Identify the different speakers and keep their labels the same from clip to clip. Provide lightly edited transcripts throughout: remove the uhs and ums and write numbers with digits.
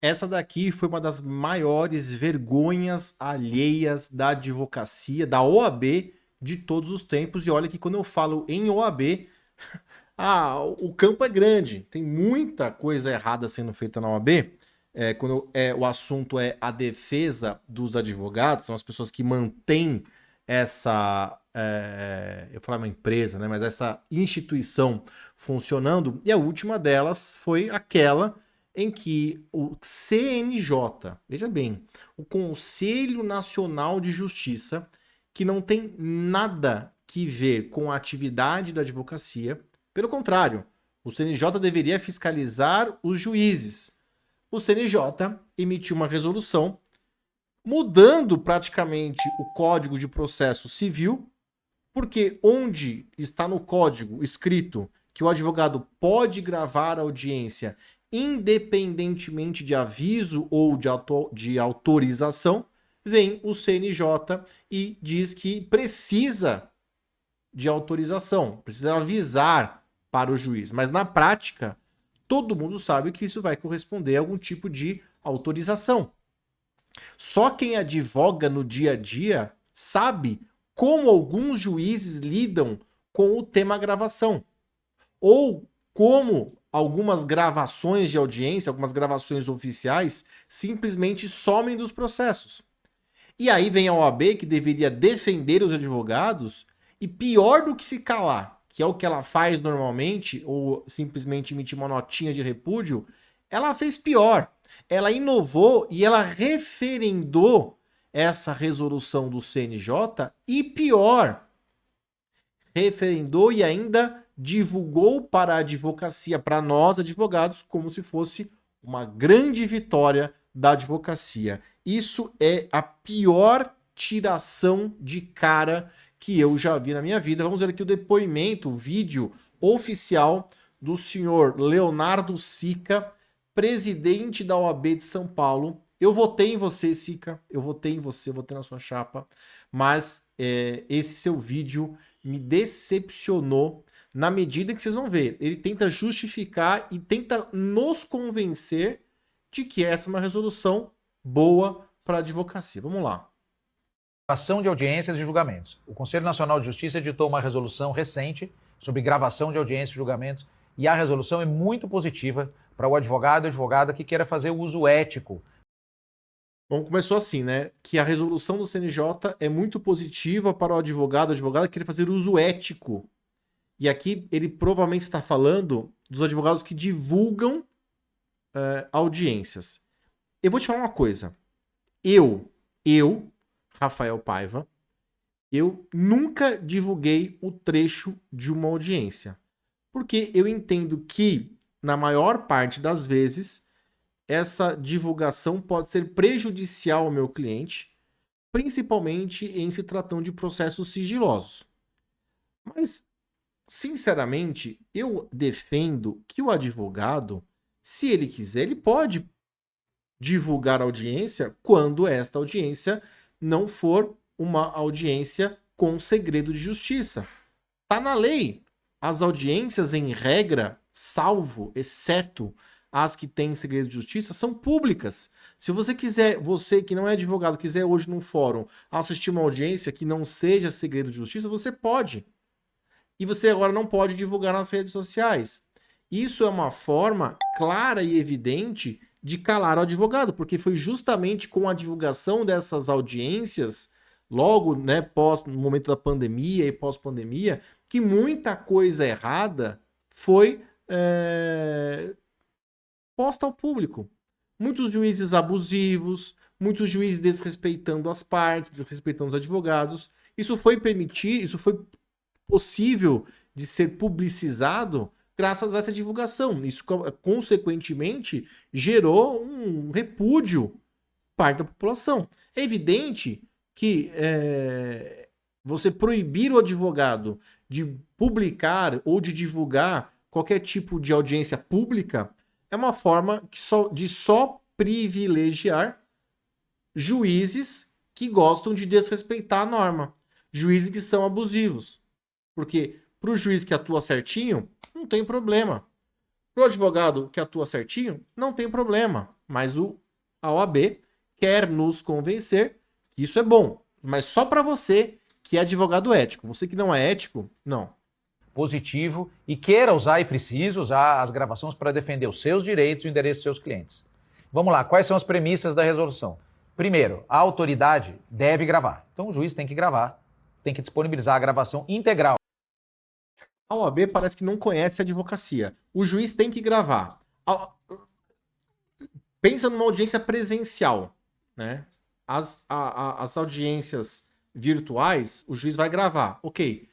Speaker 1: essa daqui foi uma das maiores vergonhas alheias da advocacia, da OAB de todos os tempos. E olha que quando eu falo em OAB, o campo é grande, tem muita coisa errada sendo feita na OAB. Quando o assunto é a defesa dos advogados, são as pessoas que mantêm essa, eu falar uma empresa, né, mas essa instituição funcionando. E a última delas foi aquela em que o CNJ, veja bem, o Conselho Nacional de Justiça, que não tem nada que ver com a atividade da advocacia, pelo contrário, o CNJ deveria fiscalizar os juízes. O CNJ emitiu uma resolução mudando praticamente o Código de Processo Civil, porque onde está no código escrito que o advogado pode gravar a audiência independentemente de aviso ou de autorização, vem o CNJ e diz que precisa de autorização, precisa avisar para o juiz. Mas na prática, todo mundo sabe que isso vai corresponder a algum tipo de autorização. Só quem advoga no dia a dia sabe como alguns juízes lidam com o tema gravação. Ou como algumas gravações de audiência, algumas gravações oficiais, simplesmente somem dos processos. E aí vem a OAB, que deveria defender os advogados, e pior do que se calar, que é o que ela faz normalmente, ou simplesmente emitir uma notinha de repúdio, ela fez pior. Ela inovou e ela referendou essa resolução do CNJ e pior, referendou e ainda divulgou para a advocacia, para nós advogados, como se fosse uma grande vitória da advocacia. Isso é a pior tiração de cara que eu já vi na minha vida. Vamos ver aqui o depoimento, o vídeo oficial do senhor Leonardo Sica, presidente da OAB de São Paulo. Eu votei em você, Sica, eu votei em você, eu votei na sua chapa, mas esse seu vídeo me decepcionou na medida que vocês vão ver. Ele tenta justificar e tenta nos convencer de que essa é uma resolução boa para a advocacia. Vamos lá.
Speaker 2: Gravação de audiências e julgamentos. O Conselho Nacional de Justiça editou uma resolução recente sobre gravação de audiências e julgamentos e a resolução é muito positiva para o advogado e advogada que queira fazer o uso ético.
Speaker 1: Bom, começou assim, né? Que a resolução do CNJ é muito positiva para o advogado, a advogada que querer fazer uso ético. E aqui ele provavelmente está falando dos advogados que divulgam audiências. Eu vou te falar uma coisa. Eu, Rafael Paiva, eu nunca divulguei o trecho de uma audiência. Porque eu entendo que, na maior parte das vezes, essa divulgação pode ser prejudicial ao meu cliente, principalmente em se tratando de processos sigilosos. Mas, sinceramente, eu defendo que o advogado, se ele quiser, ele pode divulgar a audiência quando esta audiência não for uma audiência com segredo de justiça. Tá na lei. As audiências, em regra, salvo, exceto as que têm segredo de justiça, são públicas. Se você quiser, você que não é advogado, quiser hoje num fórum assistir uma audiência que não seja segredo de justiça, você pode. E você agora não pode divulgar nas redes sociais. Isso é uma forma clara e evidente de calar o advogado, porque foi justamente com a divulgação dessas audiências, logo, né, no momento da pandemia e pós-pandemia, que muita coisa errada foi posta ao público. Muitos juízes abusivos, muitos juízes desrespeitando as partes, desrespeitando os advogados. Isso foi possível de ser publicizado graças a essa divulgação. Isso, consequentemente, gerou um repúdio parte da população. É evidente que você proibir o advogado de publicar ou de divulgar qualquer tipo de audiência pública é uma forma de só privilegiar juízes que gostam de desrespeitar a norma. Juízes que são abusivos. Porque para o juiz que atua certinho, não tem problema. Pro advogado que atua certinho, não tem problema. Mas a OAB quer nos convencer que isso é bom. Mas só para você que é advogado ético. Você que não é ético, não.
Speaker 2: Positivo e queira usar e precisa usar as gravações para defender os seus direitos e o endereço dos seus clientes. Vamos lá, quais são as premissas da resolução? Primeiro, a autoridade deve gravar. Então o juiz tem que gravar, tem que disponibilizar a gravação integral.
Speaker 1: A OAB parece que não conhece a advocacia. O juiz tem que gravar. Pensa numa audiência presencial, né? As audiências virtuais, o juiz vai gravar. Ok,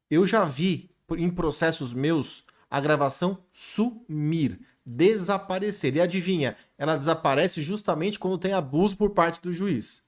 Speaker 1: eu já vi em processos meus a gravação sumir, desaparecer. E adivinha, ela desaparece justamente quando tem abuso por parte do juiz.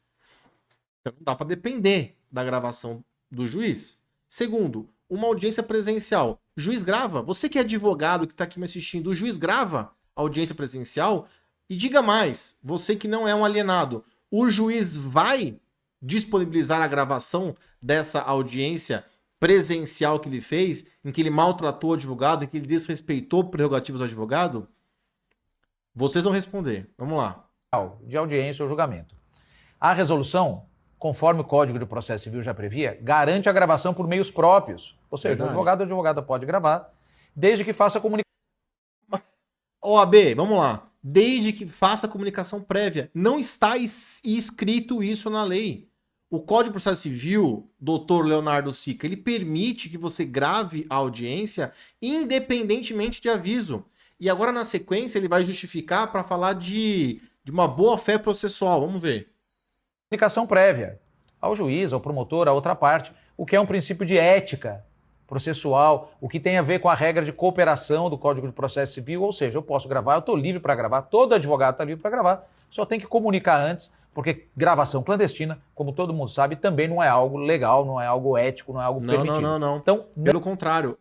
Speaker 1: Então não dá para depender da gravação do juiz. Segundo, uma audiência presencial. O juiz grava? Você que é advogado, que está aqui me assistindo, o juiz grava a audiência presencial? E diga mais, você que não é um alienado, o juiz vai disponibilizar a gravação dessa audiência presencial que ele fez, em que ele maltratou o advogado, em que ele desrespeitou prerrogativas do advogado? Vocês vão responder. Vamos lá.
Speaker 2: De audiência ou julgamento. A resolução, conforme o Código de Processo Civil já previa, garante a gravação por meios próprios. Ou seja, o advogado ou advogada pode gravar, desde que faça comunicação.
Speaker 1: OAB, vamos lá. Desde que faça comunicação prévia. Não está escrito isso na lei. O Código de Processo Civil, doutor Leonardo Sica, ele permite que você grave a audiência independentemente de aviso. E agora, na sequência, ele vai justificar para falar de uma boa-fé processual. Vamos ver.
Speaker 2: Comunicação prévia ao juiz, ao promotor, à outra parte, o que é um princípio de ética processual, o que tem a ver com a regra de cooperação do Código de Processo Civil, ou seja, eu posso gravar, eu estou livre para gravar, todo advogado está livre para gravar, só tem que comunicar antes, porque gravação clandestina, como todo mundo sabe, também não é algo legal, não é algo ético, não é algo permitido.
Speaker 1: Não.
Speaker 2: Então,
Speaker 1: pelo contrário,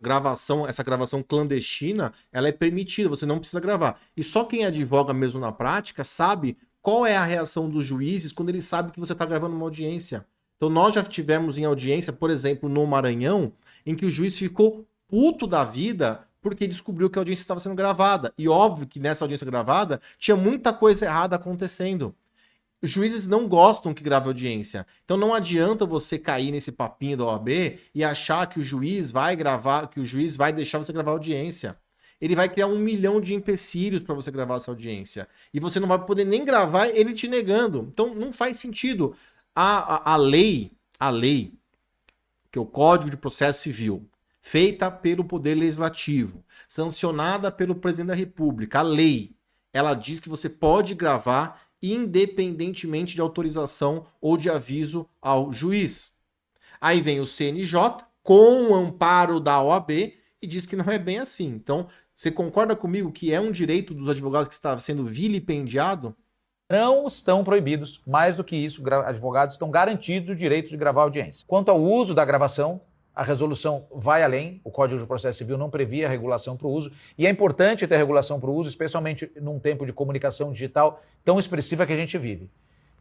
Speaker 1: essa gravação clandestina, ela é permitida, você não precisa gravar. E só quem advoga mesmo na prática sabe qual é a reação dos juízes quando eles sabem que você está gravando uma audiência. Então nós já tivemos em audiência, por exemplo, no Maranhão, em que o juiz ficou puto da vida porque descobriu que a audiência estava sendo gravada. E óbvio que nessa audiência gravada tinha muita coisa errada acontecendo. Os juízes não gostam que grave audiência. Então não adianta você cair nesse papinho da OAB e achar que o juiz vai gravar, que o juiz vai deixar você gravar audiência. Ele vai criar 1 milhão de empecilhos para você gravar essa audiência. E você não vai poder nem gravar ele te negando. Então não faz sentido. A lei, que é o Código de Processo Civil, feita pelo Poder Legislativo, sancionada pelo Presidente da República, a lei, ela diz que você pode gravar independentemente de autorização ou de aviso ao juiz. Aí vem o CNJ, com o amparo da OAB, e diz que não é bem assim. Então, você concorda comigo que é um direito dos advogados que está sendo vilipendiado?
Speaker 2: Não estão proibidos. Mais do que isso, advogados estão garantidos o direito de gravar audiência. Quanto ao uso da gravação, a resolução vai além. O Código de Processo Civil não previa regulação para o uso. E é importante ter regulação para o uso, especialmente num tempo de comunicação digital tão expressiva que a gente vive.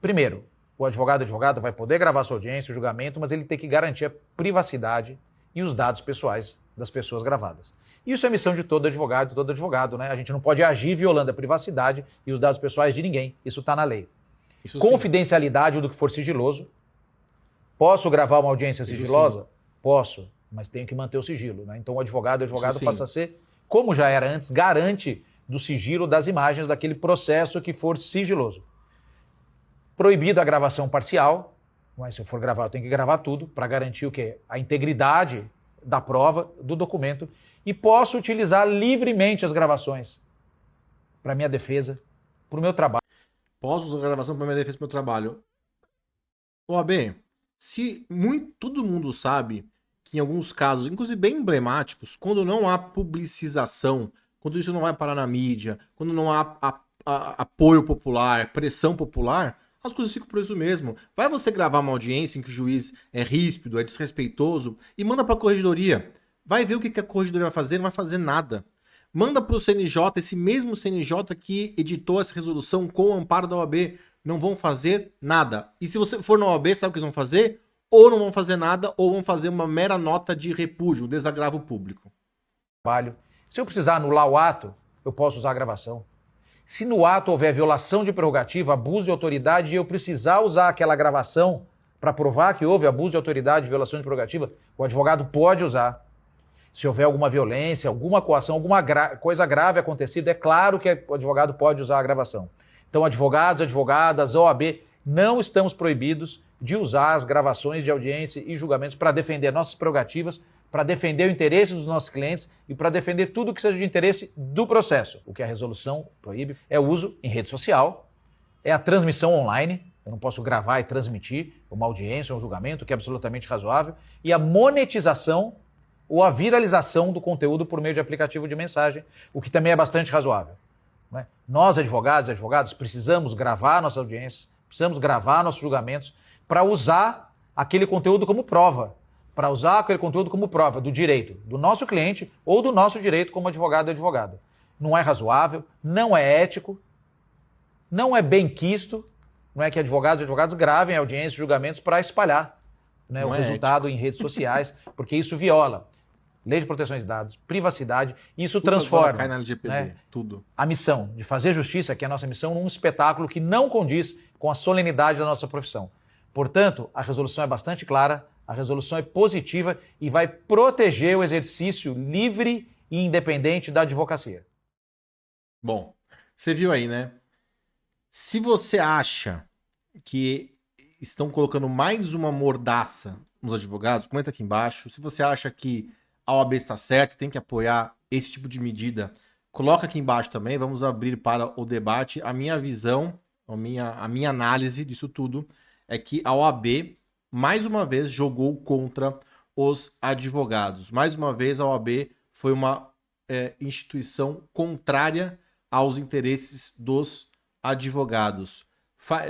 Speaker 2: Primeiro, o advogada vai poder gravar sua audiência, o julgamento, mas ele tem que garantir a privacidade e os dados pessoais das pessoas gravadas. Isso é missão de todo advogado, né? A gente não pode agir violando a privacidade e os dados pessoais de ninguém. Isso está na lei. Isso confidencialidade do que for sigiloso. Posso gravar uma audiência sigilosa? Posso, mas tenho que manter o sigilo, né? Então o advogado passa a ser, como já era antes, garante do sigilo das imagens daquele processo que for sigiloso. Proibido a gravação parcial, mas se eu for gravar, eu tenho que gravar tudo para garantir o quê? A integridade da prova, do documento, e posso utilizar livremente as gravações para minha defesa, para o meu trabalho.
Speaker 1: Posso usar a gravação para minha defesa, para o meu trabalho. OAB, todo mundo sabe que em alguns casos, inclusive bem emblemáticos, quando não há publicização, quando isso não vai parar na mídia, quando não há apoio popular, pressão popular, as coisas ficam por isso mesmo. Vai você gravar uma audiência em que o juiz é ríspido, é desrespeitoso, e manda para a corregedoria. Vai ver o que a corregedoria vai fazer, não vai fazer nada. Manda para o CNJ, esse mesmo CNJ que editou essa resolução com o amparo da OAB, não vão fazer nada. E se você for na OAB, sabe o que eles vão fazer? Ou não vão fazer nada, ou vão fazer uma mera nota de repúdio, um desagravo público.
Speaker 2: Se eu precisar anular o ato, eu posso usar a gravação. Se no ato houver violação de prerrogativa, abuso de autoridade e eu precisar usar aquela gravação para provar que houve abuso de autoridade, violação de prerrogativa, o advogado pode usar. Se houver alguma violência, alguma coação, alguma coisa grave acontecida, é claro que o advogado pode usar a gravação. Então, advogados, advogadas, OAB, não estamos proibidos de usar as gravações de audiência e julgamentos para defender nossas prerrogativas, para defender o interesse dos nossos clientes e para defender tudo que seja de interesse do processo. O que a resolução proíbe é o uso em rede social, é a transmissão online, eu não posso gravar e transmitir uma audiência ou um julgamento, que é absolutamente razoável, e a monetização ou a viralização do conteúdo por meio de aplicativo de mensagem, o que também é bastante razoável. Não é? Nós, advogados e advogadas, precisamos gravar nossas audiências, precisamos gravar nossos julgamentos para usar aquele conteúdo como prova, para usar aquele conteúdo como prova do direito do nosso cliente ou do nosso direito como advogado e advogada. Não é razoável, não é ético, não é bem quisto, não é que advogados e advogadas gravem audiências e julgamentos para espalhar, né, o resultado em redes sociais, porque isso viola Lei de Proteção de Dados, privacidade, e isso transforma
Speaker 1: cai na LGPD,
Speaker 2: né,
Speaker 1: tudo.
Speaker 2: A missão de fazer justiça, que é a nossa missão, num espetáculo que não condiz com a solenidade da nossa profissão. Portanto, a resolução é bastante clara, a resolução é positiva e vai proteger o exercício livre e independente da advocacia.
Speaker 1: Bom, você viu aí, né? Se você acha que estão colocando mais uma mordaça nos advogados, comenta aqui embaixo. Se você acha que a OAB está certa, tem que apoiar esse tipo de medida, coloca aqui embaixo também. Vamos abrir para o debate. A minha visão, a minha análise disso tudo é que a OAB, mais uma vez, jogou contra os advogados. Mais uma vez, a OAB foi uma instituição contrária aos interesses dos advogados.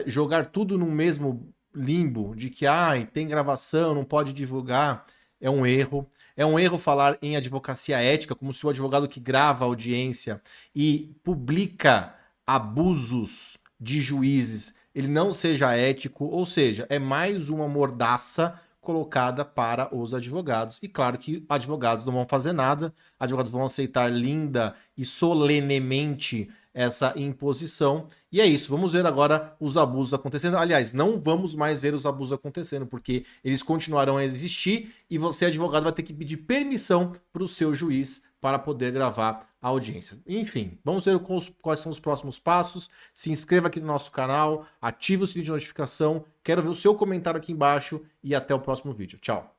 Speaker 1: Jogar tudo no mesmo limbo de que tem gravação, não pode divulgar, é um erro. É um erro falar em advocacia ética, como se o advogado que grava a audiência e publica abusos de juízes, ele não seja ético, ou seja, é mais uma mordaça colocada para os advogados. E claro que advogados não vão fazer nada, advogados vão aceitar linda e solenemente essa imposição. E é isso, vamos ver agora os abusos acontecendo. Aliás, não vamos mais ver os abusos acontecendo, porque eles continuarão a existir e você, advogado, vai ter que pedir permissão para o seu juiz para poder gravar a audiência. Enfim, vamos ver quais são os próximos passos. Se inscreva aqui no nosso canal, ative o sininho de notificação. Quero ver o seu comentário aqui embaixo e até o próximo vídeo. Tchau!